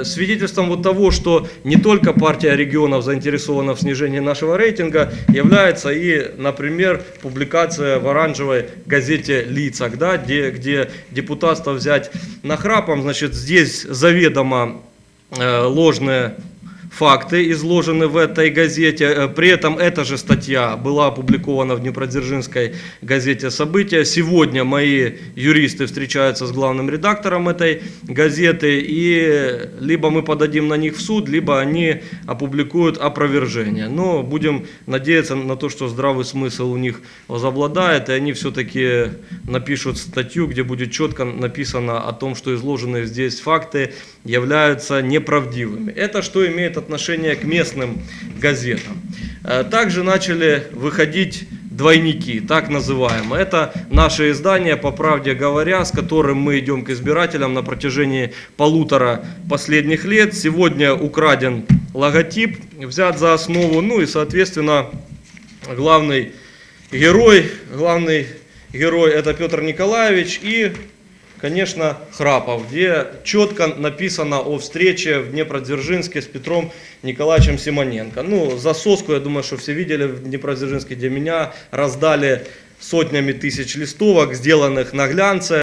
Свидетельством вот того, что не только партия регионов заинтересована в снижении нашего рейтинга, является и, например, публикация в оранжевой газете «Лицах», да, где депутатство взять нахрапом. Значит, здесь заведомо ложные факты изложены в этой газете. При этом эта же статья была опубликована в Днепродзержинской газете «События». Сегодня мои юристы встречаются с главным редактором этой газеты, и либо мы подадим на них в суд, либо они опубликуют опровержение. Но будем надеяться на то, что здравый смысл у них возобладает, и они все-таки напишут статью, где будет четко написано о том, что изложенные здесь факты являются неправдивыми. Это что имеет отношение к местным газетам. Также начали выходить двойники, так называемые. Это наше издание, по правде говоря, с которым мы идем к избирателям на протяжении 1,5 последних лет. Сегодня украден логотип, взят за основу, ну и, соответственно, главный герой это Петр Николаевич и, конечно, Храпов, где четко написано о встрече в Днепродзержинске с Петром Николаевичем Симоненко. Ну, за соску, я думаю, что все видели в Днепродзержинске, где меня раздали сотнями тысяч листовок, сделанных на глянце.